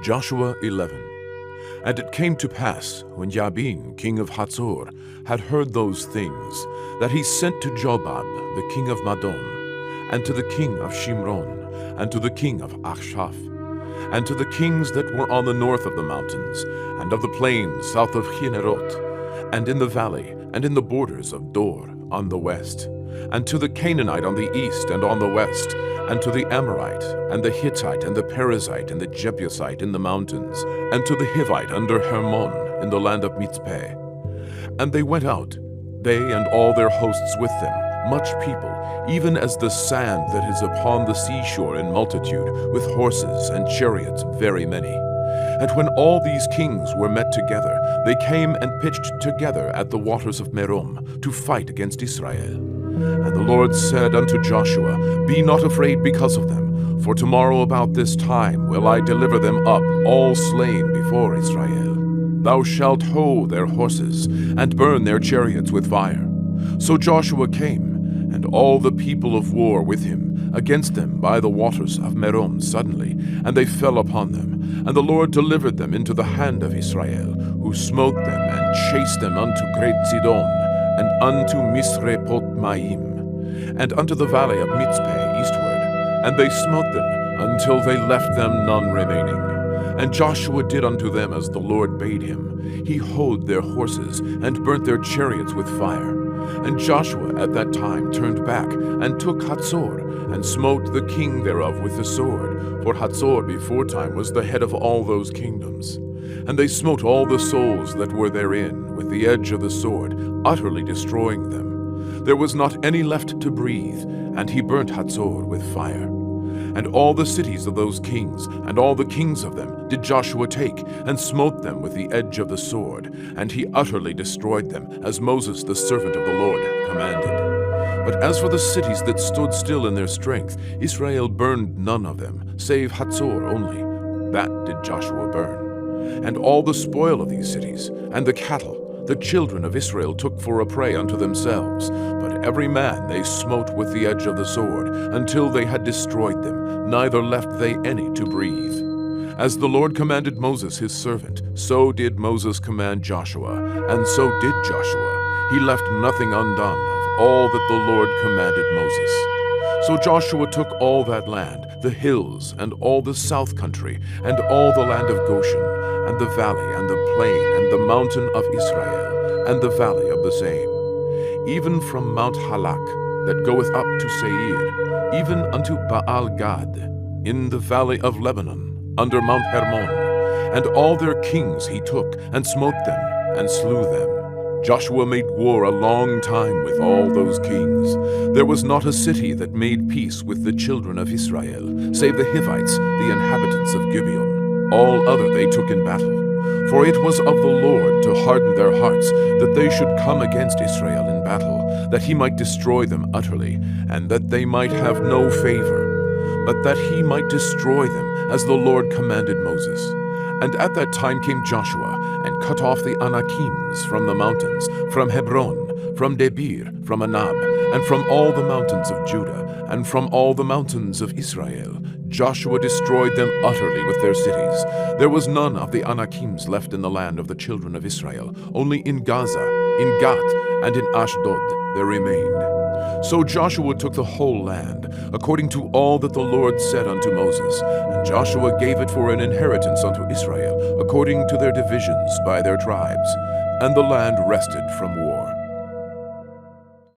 Joshua 11. And it came to pass, when Jabin, king of Hatzor, had heard those things, that he sent to Jobab, the king of Madon, and to the king of Shimron, and to the king of Achshaph, and to the kings that were on the north of the mountains, and of the plains south of Chinnerot, and in the valley, and in the borders of Dor on the west, and to the Canaanite on the east and on the west, and to the Amorite, and the Hittite, and the Perizzite, and the Jebusite in the mountains, and to the Hivite under Hermon in the land of Mitzpeh. And they went out, they and all their hosts with them, much people, even as the sand that is upon the seashore in multitude, with horses and chariots very many. And when all these kings were met together, they came and pitched together at the waters of Merom to fight against Israel. And the Lord said unto Joshua, Be not afraid because of them, for tomorrow about this time will I deliver them up, all slain before Israel. Thou shalt hoe their horses, and burn their chariots with fire. So Joshua came, and all the people of war with him, against them by the waters of Merom suddenly, and they fell upon them. And the Lord delivered them into the hand of Israel, who smote them and chased them unto great Sidon, and unto Misrepot-maim, and unto the valley of Mitzpeh eastward. And they smote them until they left them none remaining. And Joshua did unto them as the Lord bade him. He hoed their horses, and burnt their chariots with fire. And Joshua at that time turned back, and took Hatzor, and smote the king thereof with the sword. For Hatzor beforetime was the head of all those kingdoms. And they smote all the souls that were therein with the edge of the sword, utterly destroying them. There was not any left to breathe, and he burnt Hatzor with fire. And all the cities of those kings, and all the kings of them, did Joshua take, and smote them with the edge of the sword, and he utterly destroyed them, as Moses the servant of the Lord commanded. But as for the cities that stood still in their strength, Israel burned none of them, save Hatzor only. That did Joshua burn. And all the spoil of these cities, and the cattle, the children of Israel took for a prey unto themselves. But every man they smote with the edge of the sword, until they had destroyed them, neither left they any to breathe. As the Lord commanded Moses his servant, so did Moses command Joshua, and so did Joshua. He left nothing undone of all that the Lord commanded Moses. So Joshua took all that land, the hills, and all the south country, and all the land of Goshen, and the valley, and the plain, and the mountain of Israel, and the valley of the same, even from Mount Halak, that goeth up to Seir, even unto Baal-Gad, in the valley of Lebanon, under Mount Hermon. And all their kings he took, and smote them, and slew them. Joshua made war a long time with all those kings. There was not a city that made peace with the children of Israel, save the Hivites, the inhabitants of Gibeon. All other they took in battle. For it was of the Lord to harden their hearts, that they should come against Israel in battle, that he might destroy them utterly, and that they might have no favor, but that he might destroy them, as the Lord commanded Moses. And at that time came Joshua, and cut off the Anakims from the mountains, from Hebron, from Debir, from Anab, and from all the mountains of Judah, and from all the mountains of Israel. Joshua destroyed them utterly with their cities. There was none of the Anakims left in the land of the children of Israel. Only in Gaza, in Gath, and in Ashdod there remained. So Joshua took the whole land, according to all that the Lord said unto Moses. And Joshua gave it for an inheritance unto Israel, according to their divisions by their tribes. And the land rested from war.